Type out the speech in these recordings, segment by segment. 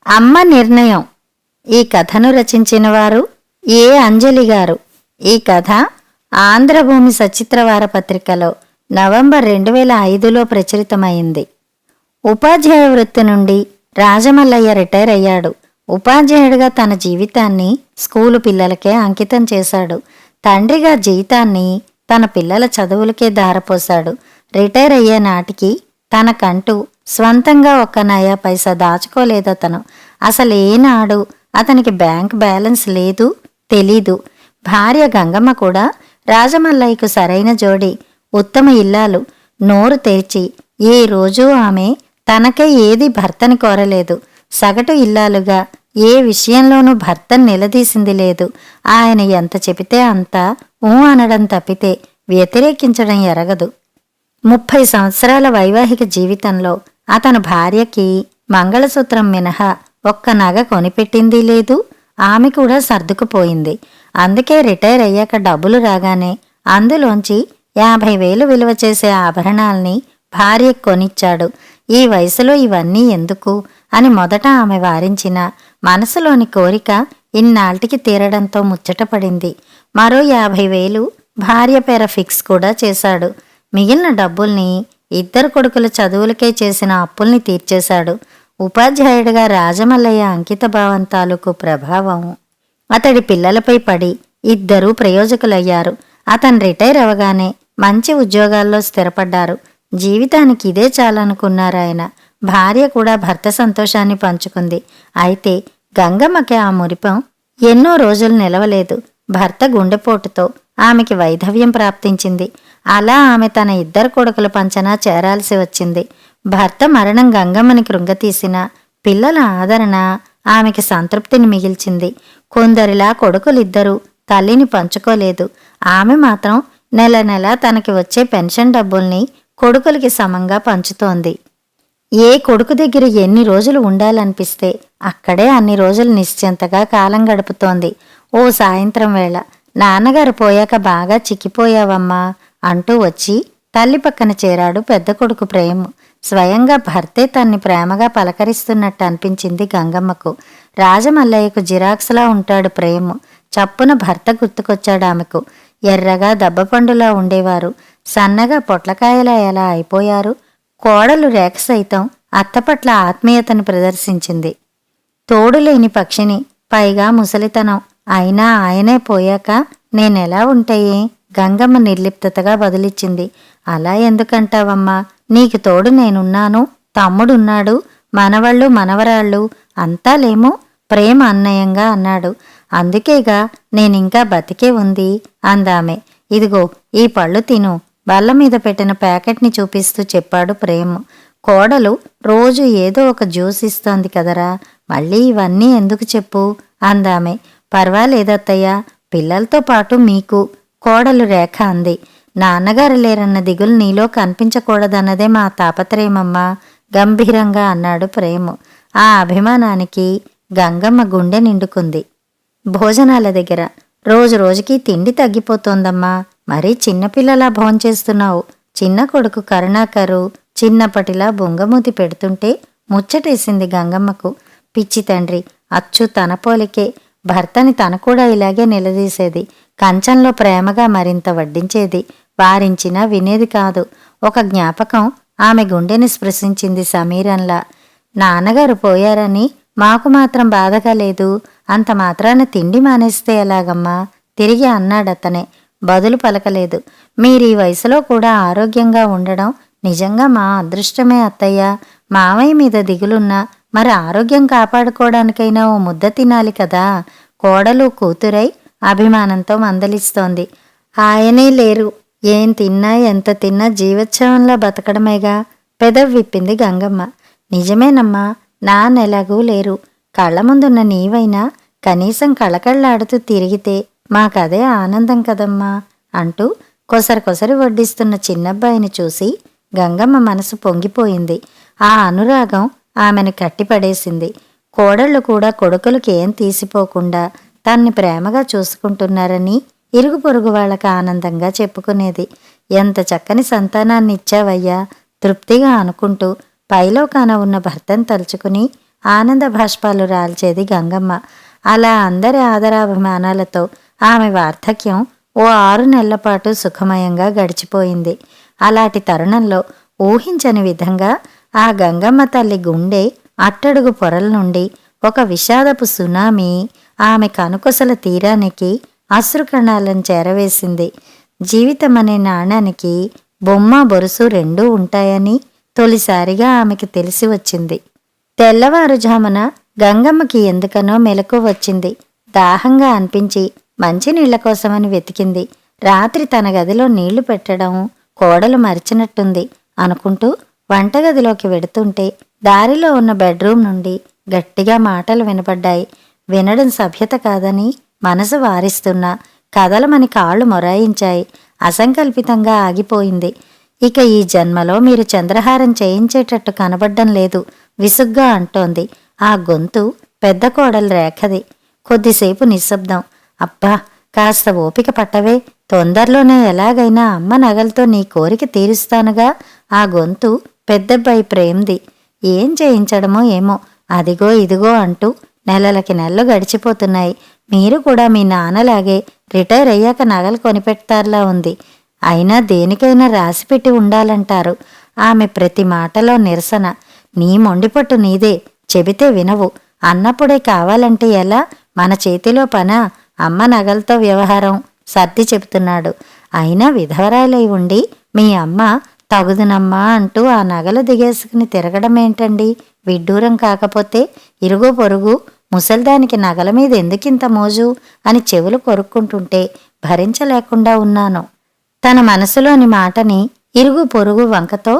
అమ్మ నిర్ణయం. ఈ కథను రచించిన వారు ఏ. అంజలి గారు. ఈ కథ ఆంధ్రభూమి సచిత్ర వారపత్రికలో నవంబర్ 2005లో ప్రచురితమైంది. ఉపాధ్యాయ వృత్తి నుండి రాజమల్లయ్య రిటైర్ అయ్యాడు. ఉపాధ్యాయుడిగా తన జీవితాన్ని స్కూలు పిల్లలకే అంకితం చేశాడు. తండ్రిగా జీతాన్ని తన పిల్లల చదువులకే ధారపోశాడు. రిటైర్ అయ్యే నాటికి తనకంటూ స్వంతంగా ఒక్క నయా పైసా దాచుకోలేదతను. అసలు ఏనాడు అతనికి బ్యాంక్ బ్యాలెన్స్ లేదు, తెలీదు. భార్య గంగమ్మ కూడా రాజమల్లయ్యకు సరైన జోడి, ఉత్తమ ఇల్లాలు. నోరు తెరిచి ఏ రోజూ ఆమె తనకై ఏది భర్తని కోరలేదు. సగటు ఇల్లాలుగా ఏ విషయంలోనూ భర్తను నిలదీసింది లేదు. ఆయన ఎంత చెబితే అంత అనడం తప్పితే వ్యతిరేకించడం ఎరగదు. 30 సంవత్సరాల వైవాహిక జీవితంలో అతను భార్యకి మంగళసూత్రం మినహా ఒక్క నగ కొనిపెట్టింది లేదు. ఆమె కూడా సర్దుకుపోయింది. అందుకే రిటైర్ అయ్యాక డబ్బులు రాగానే అందులోంచి 50,000 విలువ చేసే ఆభరణాల్ని భార్యకు కొనిచ్చాడు. ఈ వయసులో ఇవన్నీ ఎందుకు అని మొదట ఆమె వారించిన మనసులోని కోరిక ఇన్నాళ్టికి తీరడంతో ముచ్చటపడింది. మరో 50,000 భార్య పేర ఫిక్స్ కూడా చేశాడు. మిగిలిన డబ్బుల్ని ఇద్దరు కొడుకుల చదువులకే చేసిన అప్పుల్ని తీర్చేశాడు. ఉపాధ్యాయుడిగా రాజమల్లయ్య అంకిత భావం తాలూకు ప్రభావం అతడి పిల్లలపై పడి ఇద్దరూ ప్రయోజకులయ్యారు. అతను రిటైర్ అవగానే మంచి ఉద్యోగాల్లో స్థిరపడ్డారు. జీవితానికి ఇదే చాలనుకున్నారాయన. భార్య కూడా భర్త సంతోషాన్ని పంచుకుంది. అయితే గంగమ్మకి ఆ మురిపం ఎన్నో రోజులు నిలవలేదు. భర్త గుండెపోటుతో ఆమెకి వైధవ్యం ప్రాప్తించింది. అలా ఆమె తన ఇద్దరు కొడుకుల పంచనా చేరాల్సి వచ్చింది. భర్త మరణం గంగమ్మని కృంగతీసిన పిల్లల ఆదరణ ఆమెకి సంతృప్తిని మిగిల్చింది. కొందరిలా కొడుకులిద్దరూ తల్లిని పంచుకోలేదు. ఆమె మాత్రం నెల నెల తనకి వచ్చే పెన్షన్ డబ్బుల్ని కొడుకులకి సమంగా పంచుతోంది. ఏ కొడుకు దగ్గర ఎన్ని రోజులు ఉండాలనిపిస్తే అక్కడే అన్ని రోజులు నిశ్చింతగా కాలం గడుపుతోంది. ఓ సాయంత్రం వేళ నాన్నగారు పోయాక బాగా చిక్కిపోయావమ్మా అంటూ వచ్చి తల్లి పక్కన చేరాడు పెద్ద కొడుకు ప్రేమ్. స్వయంగా భర్తే తన్ని ప్రేమగా పలకరిస్తున్నట్టు అనిపించింది గంగమ్మకు. రాజమల్లయ్యకు జిరాక్స్లా ఉంటాడు ప్రేమ్. చప్పున భర్త గుర్తుకొచ్చాడు ఆమెకు. ఎర్రగా దబ్బపండులా ఉండేవారు. సన్నగా పొట్లకాయలా ఎలా అయిపోయారు. కోడలు రేఖ సైతం అత్తపట్ల ఆత్మీయతను ప్రదర్శించింది. తోడులేని పక్షిని, పైగా ముసలితనం. అయినా ఆయనే పోయాక నేనెలా ఉంటాయే? గంగమ్మ నిర్లిప్తగా బదులిచ్చింది. అలా ఎందుకంటావమ్మా? నీకు తోడు నేనున్నాను, తమ్ముడున్నాడు, మనవళ్ళు మనవరాళ్ళు అంతా లేమో ప్రేమ అన్నయంగా అన్నాడు. అందుకేగా నేనింకా బతికే ఉంది అందామె. ఇదిగో ఈ పళ్ళు తిను, బల్ల మీద పెట్టిన ప్యాకెట్ని చూపిస్తూ చెప్పాడు ప్రేమ్. కోడలు రోజు ఏదో ఒక జ్యూస్ ఇస్తోంది కదరా, మళ్ళీ ఇవన్నీ ఎందుకు చెప్పు అందామె. పర్వాలేదత్తయ్యా, పిల్లలతో పాటు మీకు, కోడలు రేఖ అంది. నాన్నగారు లేరన్న దిగులు నీలో కనిపించకూడదన్నదే మా తాపత్రయమమ్మా గంభీరంగా అన్నాడు ప్రేమ్. ఆ అభిమానానికి గంగమ్మ గుండె నిండుకుంది. భోజనాల దగ్గర రోజు రోజుకి తిండి తగ్గిపోతోందమ్మా, మరీ చిన్నపిల్లలా భోంచేస్తున్నావు. చిన్న కొడుకు కరుణాకరు చిన్నప్పటిలా బొంగమూతి పెడుతుంటే ముచ్చటేసింది గంగమ్మకు. పిచ్చి తండ్రి, అచ్చు తన పోలికే. భర్తని తన కూడా ఇలాగే నిలదీసేది. కంచంలో ప్రేమగా మరింత వడ్డించేది. వారించినా వినేది కాదు. ఒక జ్ఞాపకం ఆమె గుండెని స్పృశించింది సమీరంలా. నాన్నగారు పోయారని మాకు మాత్రం బాధగా లేదు, అంత మాత్రాన తిండి మానేస్తే ఎలాగమ్మా తిరిగి అన్నాడతనే. బదులు పలకలేదు. మీరీ వయసులో కూడా ఆరోగ్యంగా ఉండడం నిజంగా మా అదృష్టమే అత్తయ్య. మావయ్య మీద దిగులున్నా మరి ఆరోగ్యం కాపాడుకోవడానికైనా ఓ ముద్ద తినాలి కదా. కోడలు కూతురై అభిమానంతో మందలిస్తోంది. ఆయనే లేరు. ఏం తిన్నా ఎంత తిన్నా జీవోత్సవంలా బతకడమేగా. పెదవి విప్పింది గంగమ్మ. నిజమేనమ్మా, నాన్నెలాగూ లేరు. కళ్ళ ముందున్న నీవైనా కనీసం కళకళ్ళాడుతూ తిరిగితే మాకదే ఆనందం కదమ్మా అంటూ కొసరి వడ్డిస్తున్న చిన్నబ్బాయిని చూసి గంగమ్మ మనసు పొంగిపోయింది. ఆ అనురాగం ఆమెను కట్టిపడేసింది. కోడళ్ళు కూడా కొడుకులకి ఏం తీసిపోకుండా తన్ని ప్రేమగా చూసుకుంటున్నారని ఇరుగు పొరుగు వాళ్ళకి ఆనందంగా చెప్పుకునేది. ఎంత చక్కని సంతానాన్ని ఇచ్చావయ్యా తృప్తిగా అనుకుంటూ పైలోకాన ఉన్న భర్తను తలుచుకుని ఆనంద భాష్పాలు రాల్చేది గంగమ్మ. అలా అందరి ఆదరాభిమానాలతో ఆమె వార్ధక్యం ఓ 6 నెలల పాటు సుఖమయంగా గడిచిపోయింది. అలాంటి తరుణంలో ఊహించని విధంగా ఆ గంగమ్మ తల్లి గుండె అట్టడుగు పొరల నుండి ఒక విషాదపు సునామీ ఆమె కనుకొసల తీరానికి అశ్రుకణాలను చేరవేసింది. జీవితమనే నాణానికి బొమ్మ బొరుసు రెండూ ఉంటాయని తొలిసారిగా ఆమెకి తెలిసి వచ్చింది. తెల్లవారుజామున గంగమ్మకి ఎందుకనో మెలకు వచ్చింది. దాహంగా అనిపించి మంచినీళ్ల కోసమని వెతికింది. రాత్రి తన గదిలో నీళ్లు పెట్టడం కోడలు మరిచినట్టుంది అనుకుంటూ వంటగదిలోకి వెడుతుంటే దారిలో ఉన్న బెడ్రూం నుండి గట్టిగా మాటలు వినపడ్డాయి. వినడం సభ్యత కాదని మనసు వారిస్తున్నా కదలమని కాళ్ళు మొరాయించాయి. అసంకల్పితంగా ఆగిపోయింది. ఇక ఈ జన్మలో మీరు చంద్రహారం చేయించేటట్టు కనబడ్డం లేదు విసుగ్గా అంటోంది. ఆ గొంతు పెద్ద కోడలు రేఖది. కొద్దిసేపు నిశ్శబ్దం. అబ్బా, కాస్త ఓపిక పట్టవే, తొందరలోనే ఎలాగైనా అమ్మ నగలతో నీ కోరిక తీరుస్తానుగా. ఆ గొంతు పెద్దబ్బాయి ప్రేమ్ది. ఏం చేయించడమో ఏమో, అదిగో ఇదిగో అంటూ నెలలకి నెలలు గడిచిపోతున్నాయి. మీరు కూడా మీ నాన్నలాగే రిటైర్ అయ్యాక నగలు కొనిపెడతారులా ఉంది. అయినా దేనికైనా రాసిపెట్టి ఉండాలంటారు. ఆమె ప్రతి మాటలో నిరసన. నీ మొండిపట్టు నీదే, చెబితే వినవు. అన్నప్పుడే కావాలంటే ఎలా? మన చేతిలో పనా? అమ్మ నగలతో వ్యవహారం సర్ది చెబుతున్నాడు. అయినా విధవరాలై ఉండి మీ అమ్మ తగుదునమ్మా అంటూ ఆ నగలు దిగేసుకుని తిరగడమేంటండి? విడ్డూరం కాకపోతే ఇరుగు పొరుగు ముసల్దానికి నగల మీద ఎందుకింత మోజు అని చెవులు కొరుక్కుంటుంటే భరించలేకుండా ఉన్నాను. తన మనసులోని మాటని ఇరుగు పొరుగు వంకతో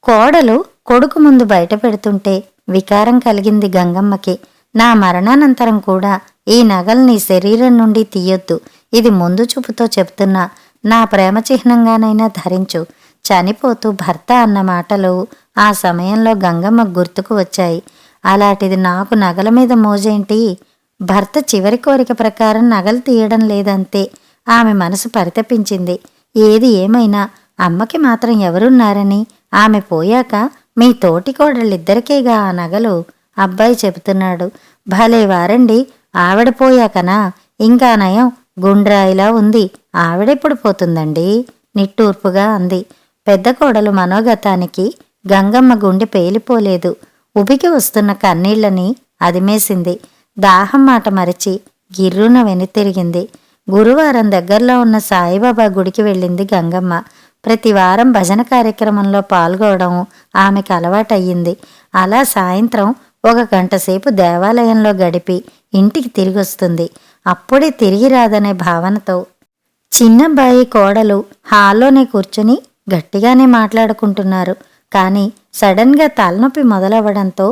కోడలు కొడుకు ముందు బయట పెడుతుంటే వికారం కలిగింది గంగమ్మకి. నా మరణానంతరం కూడా ఈ నగల్ని శరీరం నుండి తీయొద్దు. ఇది ముందు చూపుతో చెప్తున్నా. నా ప్రేమ చిహ్నంగానైనా ధరించు. చనిపోతూ భర్త అన్న మాటలు ఆ సమయంలో గంగమ్మ గుర్తుకు వచ్చాయి. అలాంటిది నాకు నగల మీద మోజేంటి? భర్త చివరి కోరిక ప్రకారం నగలు తీయడం లేదంతే. ఆమె మనసు పరితపించింది. ఏది ఏమైనా అమ్మకి మాత్రం ఎవరున్నారని? ఆమె పోయాక మీ తోటి కోడళ్ళిద్దరికేగా ఆ నగలు. అబ్బాయి చెబుతున్నాడు. భలే వారండి, ఆవిడ పోయాకనా? ఇంకా నయం, గుండ్రాయిలా ఉంది. ఆవిడెప్పుడు పోతుందండి? నిట్టూర్పుగా అంది. పెద్ద కోడలు మనోగతానికి గంగమ్మ గుండె పేలిపోలేదు. ఉబికి వస్తున్న కన్నీళ్లని అదిమేసింది. దాహం మాట మరిచి గిర్రున వెనుతిరిగింది. గురువారం దగ్గరలో ఉన్న సాయిబాబా గుడికి వెళ్ళింది గంగమ్మ. ప్రతి వారం భజన కార్యక్రమంలో పాల్గొవడం ఆమెకు అలవాటయ్యింది. అలా సాయంత్రం 1 గంట సేపు దేవాలయంలో గడిపి ఇంటికి తిరిగొస్తుంది. అప్పుడే తిరిగి రాదనే భావనతో చిన్నబ్బాయి కోడలు హాల్లోనే కూర్చుని గట్టిగానే మాట్లాడుకుంటున్నారు. కానీ సడన్గా తలనొప్పి మొదలవ్వడంతో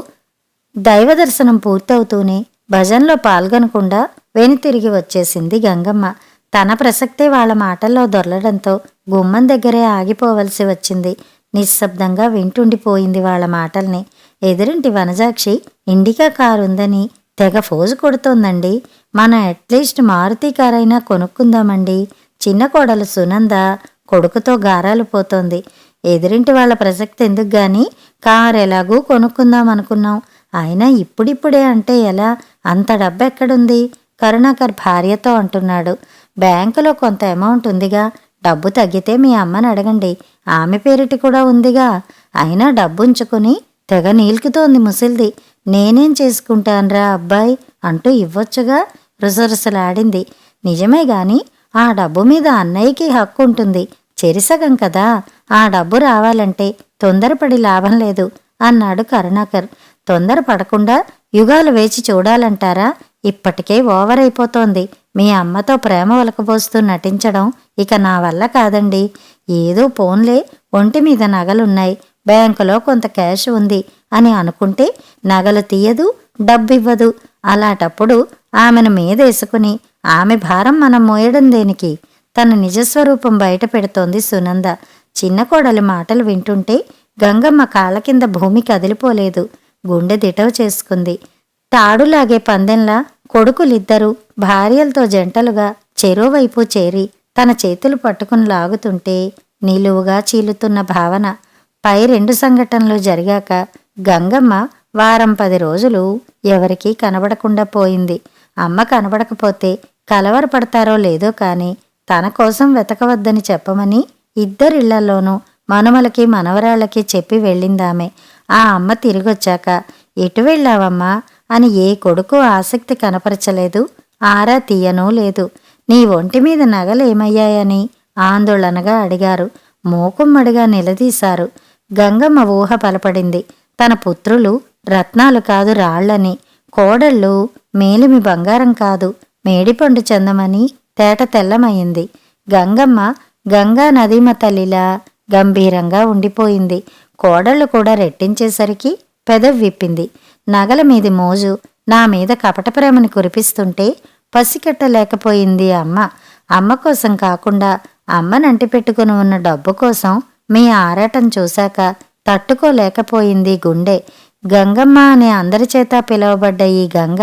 దైవదర్శనం పూర్తవుతూనే భజన్లో పాల్గొనకుండా వెనుతిరిగి వచ్చేసింది గంగమ్మ. తన ప్రసక్తే వాళ్ళ మాటల్లో దొర్లడంతో గుమ్మం దగ్గరే ఆగిపోవలసి వచ్చింది. నిశ్శబ్దంగా వింటుండిపోయింది వాళ్ళ మాటల్ని. ఎదురింటి వనజాక్షి ఇండికా కారుందని తెగ ఫోజు కొడుతోందండి. మనం అట్లీస్ట్ మారుతి కారైనా కొనుక్కుందామండి. చిన్న కోడలు సునంద కొడుకుతో గారాలు పోతోంది. ఎదురింటి వాళ్ళ ప్రసక్తి ఎందుకు గాని, కారు ఎలాగూ కొనుక్కుందాం అనుకున్నాం. అయినా ఇప్పుడిప్పుడే అంటే ఎలా? అంత డబ్బెక్కడుంది? కరుణాకర్ భార్యతో అంటున్నాడు. బ్యాంకులో కొంత అమౌంట్ ఉందిగా. డబ్బు తగ్గితే మీ అమ్మని అడగండి. ఆమె పేరిటి కూడా ఉందిగా. అయినా డబ్బుంచుకుని తెగ నీల్కుతోంది ముసిల్ది. నేనేం చేసుకుంటాన్రా అబ్బాయి అంటూ ఇవ్వొచ్చుగా. రుసరుసలాడింది. నిజమే గాని ఆ డబ్బు మీద అన్నయ్యకి హక్కు ఉంటుంది. చెరిసగం కదా. ఆ డబ్బు రావాలంటే తొందరపడి లాభం లేదు అన్నాడు కరుణాకర్. తొందర పడకుండా యుగాలు వేచి చూడాలంటారా? ఇప్పటికే ఓవర్ అయిపోతోంది. మీ అమ్మతో ప్రేమ ఒలకబోస్తూ నటించడం ఇక నా వల్ల కాదండి. ఏదో పోన్లే, ఒంటి మీద నగలున్నాయి, బ్యాంకులో కొంత క్యాష్ ఉంది అని అనుకుంటే నగలు తీయదు, డబ్బివ్వదు. అలాంటప్పుడు ఆమెను మీదేసుకుని ఆమె భారం మనం మోయడం దేనికి? తన నిజస్వరూపం బయట పెడుతోంది సునంద. చిన్న కోడలి మాటలు వింటుంటే గంగమ్మ కాళ్ళ కింద భూమి కదిలిపోలేదు. గుండె దిటవు చేసుకుంది. తాడులాగే పందెంలా కొడుకులిద్దరూ భార్యలతో జంటలుగా చెరోవైపు చేరి తన చేతులు పట్టుకుని లాగుతుంటే నిలువుగా చీలుతున్న భావన. పై 2 సంఘటనలు జరిగాక గంగమ్మ వారం 10 రోజులు ఎవరికీ కనబడకుండా పోయింది. అమ్మ కనబడకపోతే కలవరపడతారో లేదో కాని తన కోసం వెతకవద్దని చెప్పమని ఇద్దరిళ్లలోనూ మనుమలకి మనవరాళ్ళకి చెప్పి వెళ్ళిందామె. ఆ అమ్మ తిరిగొచ్చాక ఎటు వెళ్ళావమ్మా అని ఏ కొడుకు ఆసక్తి కనపరచలేదు, ఆరా తీయనూ లేదు. నీ ఒంటిమీద నగలేమయ్యాయని ఆందోళనగా అడిగారు. మూకుమ్మడిగా నిలదీశారు. గంగమ్మ ఊహ బలపడింది. తన పుత్రులు రత్నాలు కాదు రాళ్లని, కోడళ్ళు మేలిమి బంగారం కాదు మేడిపండు చందమని తేట తెల్లమయింది. గంగమ్మ గంగా నదీమ తల్లిలా గంభీరంగా ఉండిపోయింది. కోడళ్ళు కూడా రెట్టించేసరికి పెదవి విప్పింది. నగల మీది మోజు నా మీద కపట ప్రేమని కురిపిస్తుంటే పసికట్టలేకపోయింది అమ్మ. అమ్మ కోసం కాకుండా అమ్మనంటి పెట్టుకుని ఉన్న డబ్బు కోసం మీ ఆరాటం చూశాక తట్టుకోలేకపోయింది గుండె. గంగమ్మ అనే అందరి చేత పిలువబడ్డ ఈ గంగ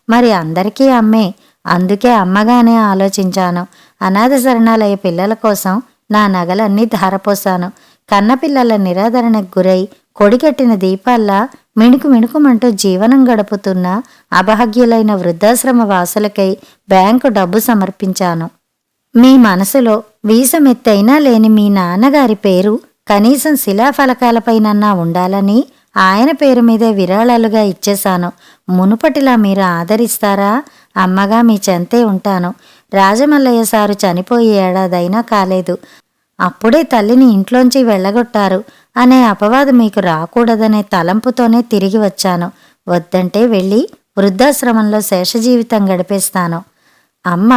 మరి అందరికీ అమ్మే. అందుకే అమ్మగానే ఆలోచించాను. అనాథ శరణాలయ పిల్లల కోసం నా నగలన్నీ ధారపోశాను. కన్నపిల్లల నిరాదరణకు గురై కొడిగట్టిన దీపాల్లా మిణుకు మిణుకుమంటూ జీవనం గడుపుతున్న అభాగ్యులైన వృద్ధాశ్రమ వాసులకై బ్యాంకు డబ్బు సమర్పించాను. మీ మనసులో వీసమెత్తైనా లేని మీ నాన్నగారి పేరు కనీసం శిలాఫలకాలపైనన్నా ఉండాలని ఆయన పేరు మీదే విరాళాలుగా ఇచ్చేశాను. మునుపటిలా మీరు ఆదరిస్తారా? అమ్మగా మీ చెంతే ఉంటాను. రాజమల్లయ్య సారు చనిపోయి ఏడాదైనా కాలేదు. అప్పుడే తల్లిని ఇంట్లోంచి వెళ్ళగొట్టారు అనే అపవాదు మీకు రాకూడదనే తలంపుతోనే తిరిగి వచ్చాను. వద్దంటే వెళ్ళి వృద్ధాశ్రమంలో శేషజీవితం గడిపేస్తాను. అమ్మ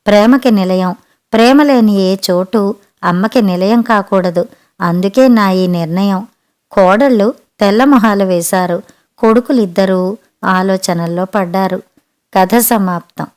ప్రేమకి నిలయం. ప్రేమ లేని ఏ చోటు అమ్మకి నిలయం కాకూడదు. అందుకే నా ఈ నిర్ణయం. కోడళ్ళు తెల్లమొహాలు వేశారు. కొడుకులిద్దరూ ఆలోచనల్లో పడ్డారు. కథ సమాప్తం.